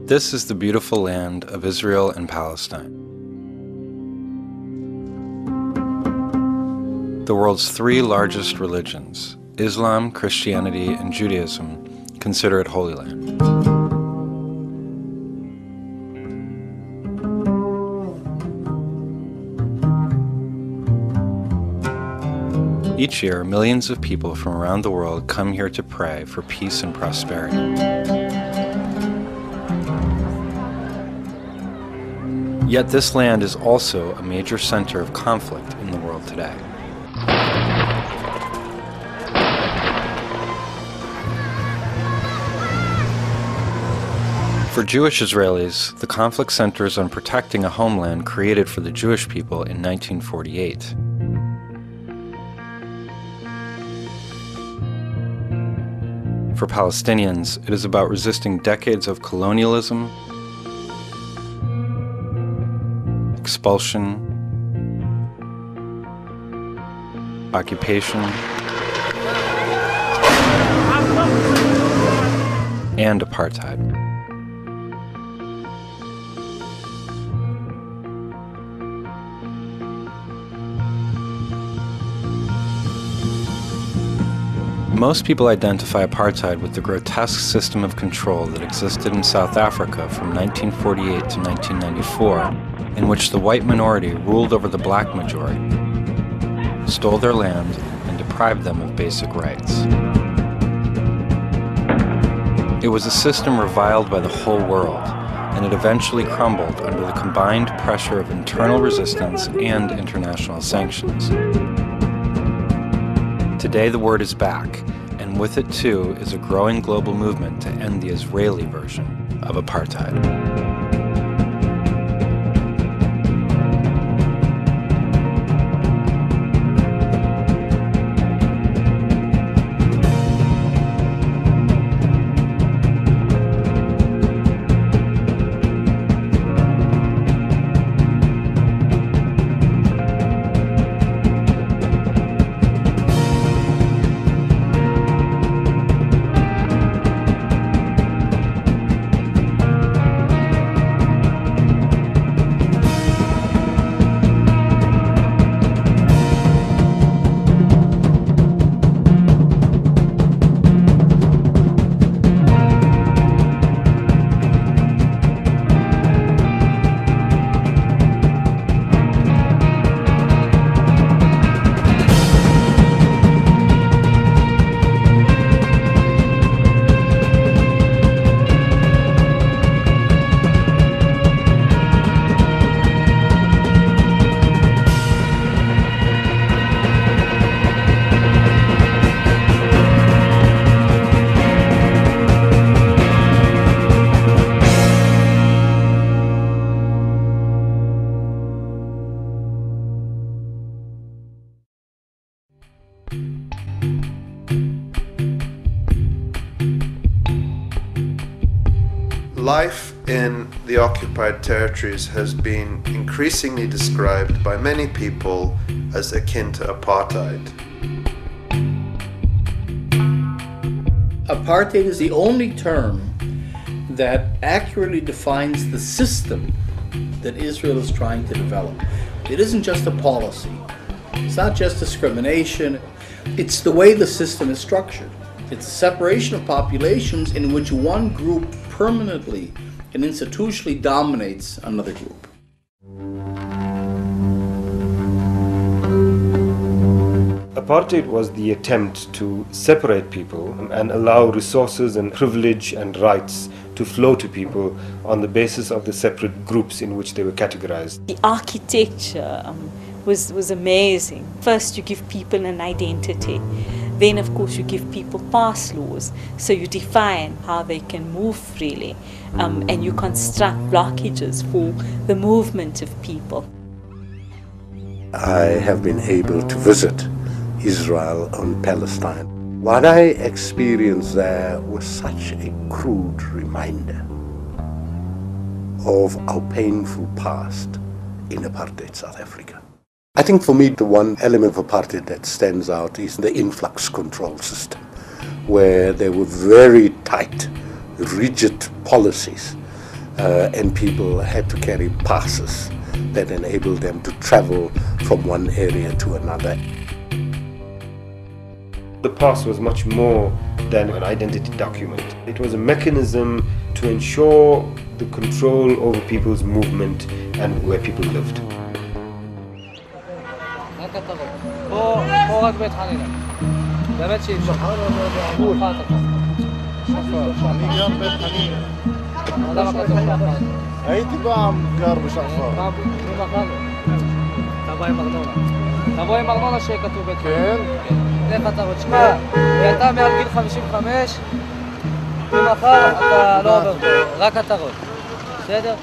This is the beautiful land of Israel and Palestine. The world's three largest religions, Islam, Christianity, and Judaism, consider it Holy Land. Each year, millions of people from around the world come here to pray for peace and prosperity. Yet this land is also a major center of conflict in the world today. For Jewish Israelis, the conflict centers on protecting a homeland created for the Jewish people in 1948. For Palestinians, it is about resisting decades of colonialism, expulsion, occupation, and apartheid. Most people identify apartheid with the grotesque system of control that existed in South Africa from 1948 to 1994, in which the white minority ruled over the black majority, stole their land, and deprived them of basic rights. It was a system reviled by the whole world, and it eventually crumbled under the combined pressure of internal resistance and international sanctions. Today the word is back, and with it too is a growing global movement to end the Israeli version of apartheid. Life in the occupied territories has been increasingly described by many people as akin to apartheid. Apartheid is the only term that accurately defines the system that Israel is trying to develop. It isn't just a policy. It's not just discrimination. It's the way the system is structured. It's a separation of populations in which one group permanently and institutionally dominates another group. Apartheid was the attempt to separate people and allow resources and privilege and rights to flow to people on the basis of the separate groups in which they were categorized. The architecture was amazing. First you give people an identity. Then, of course, you give people pass laws, so you define how they can move freely, and you construct blockages for the movement of people. I have been able to visit Israel and Palestine. What I experienced there was such a crude reminder of our painful past in apartheid South Africa. I think for me the one element of apartheid that stands out is the influx control system, where there were very tight, rigid policies and people had to carry passes that enabled them to travel from one area to another. The pass was much more than an identity document. It was a mechanism to ensure the control over people's movement and where people lived. הייתי פעם גר בשחר. תבוא עם ארנונה שכתוב בית. כן. איך אתה עוד שמע, ואתה מעל גיל 55, ומחר אתה לא עובר פה, רק אתה רואה. בסדר?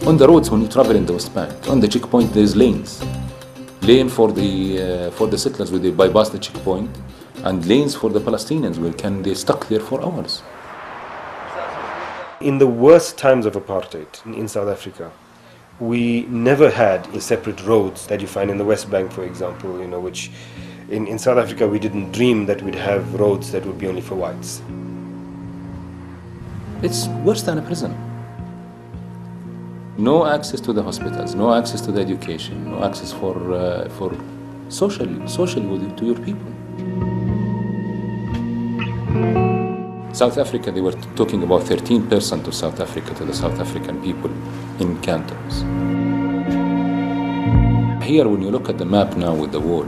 On the roads, when you travel in the West Bank, on the checkpoint there is lanes. Lane for the settlers where they bypass the checkpoint, and lanes for the Palestinians where they stuck there for hours. In the worst times of apartheid in South Africa, we never had the separate roads that you find in the West Bank, for example, which in South Africa we didn't dream that we'd have roads that would be only for whites. It's worse than a prison. No access to the hospitals, no access to the education, no access for socially to your people. South Africa, they were talking about 13% of South Africa to the South African people in cantons. Here, when you look at the map now with the wall,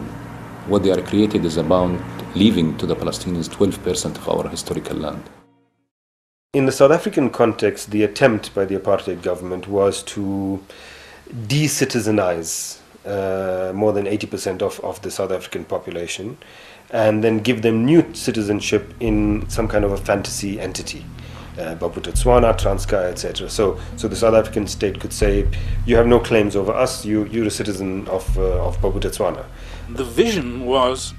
what they are created is about leaving to the Palestinians 12% of our historical land. In the South African context, the attempt by the apartheid government was to de-citizenize more than 80% of the South African population, and then give them new citizenship in some kind of a fantasy entity, Botswana, Transkei, etc. So the South African state could say, you have no claims over us, you're a citizen of Botswana. The vision was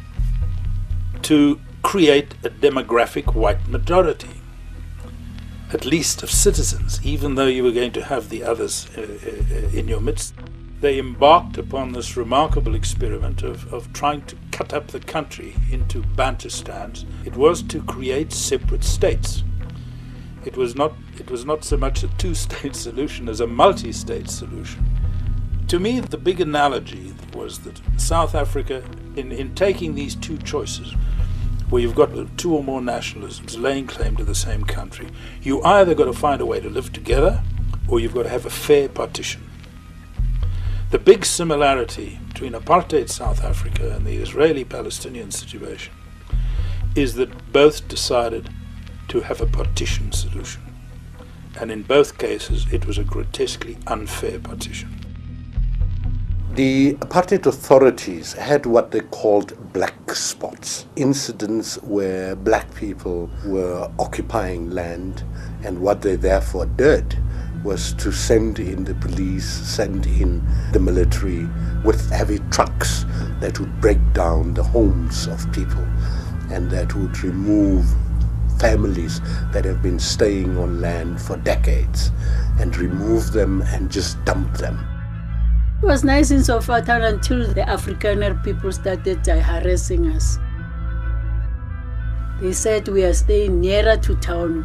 to create a demographic white majority, at least of citizens, even though you were going to have the others in your midst. They embarked upon this remarkable experiment of trying to cut up the country into Bantustans. It was to create separate states. It was not so much a two-state solution as a multi-state solution. To me, the big analogy was that South Africa, in taking these two choices, where you've got two or more nationalisms laying claim to the same country, you either got to find a way to live together, or you've got to have a fair partition. The big similarity between apartheid South Africa and the Israeli-Palestinian situation is that both decided to have a partition solution. And in both cases, it was a grotesquely unfair partition. The apartheid authorities had what they called black spots, incidents where black people were occupying land, and what they therefore did was to send in the police, send in the military with heavy trucks that would break down the homes of people and that would remove families that have been staying on land for decades and remove them and just dump them. It was nice in South Africa until the Afrikaner people started harassing us. They said we are staying nearer to town.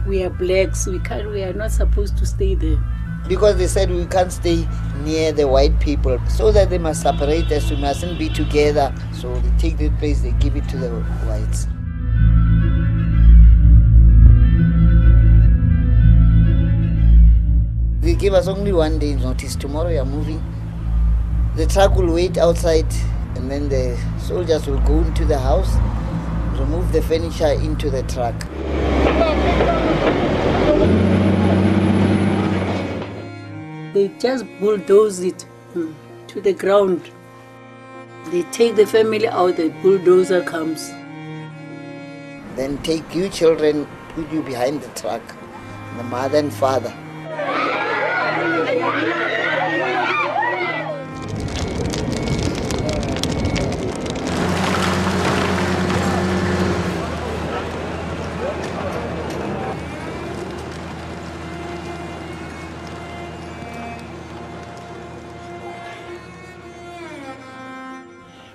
We are blacks, we are not supposed to stay there. Because they said we can't stay near the white people, so that they must separate us, we mustn't be together. So they take that place, they give it to the whites. They give us only 1 day's notice. Tomorrow you are moving. The truck will wait outside, and then the soldiers will go into the house, remove the furniture into the truck. They just bulldoze it to the ground. They take the family out, the bulldozer comes. Then take you children, put you behind the truck, the mother and father.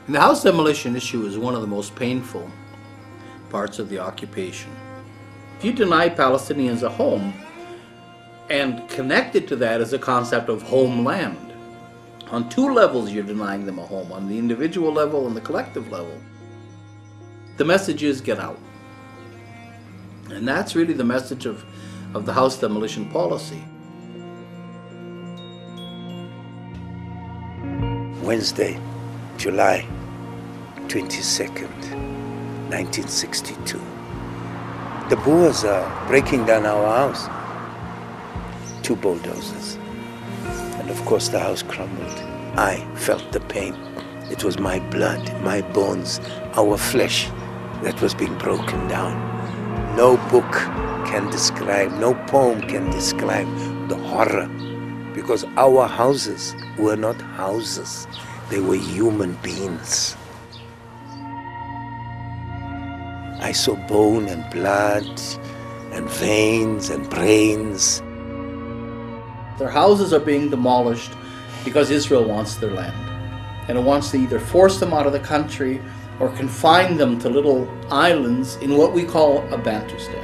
And the house demolition issue is one of the most painful parts of the occupation. If you deny Palestinians a home, and connected to that is a concept of homeland, on two levels you're denying them a home, on the individual level and the collective level, the message is get out. And that's really the message of the house demolition policy. Wednesday, July 22nd, 1962. The Boers are breaking down our house. 2 bulldozers. And of course the house crumbled. I felt the pain. It was my blood, my bones, our flesh that was being broken down. No book can describe, no poem can describe the horror, because our houses were not houses, they were human beings. I saw bone and blood and veins and brains. Their houses are being demolished because Israel wants their land. And it wants to either force them out of the country or confine them to little islands in what we call a Bantustan.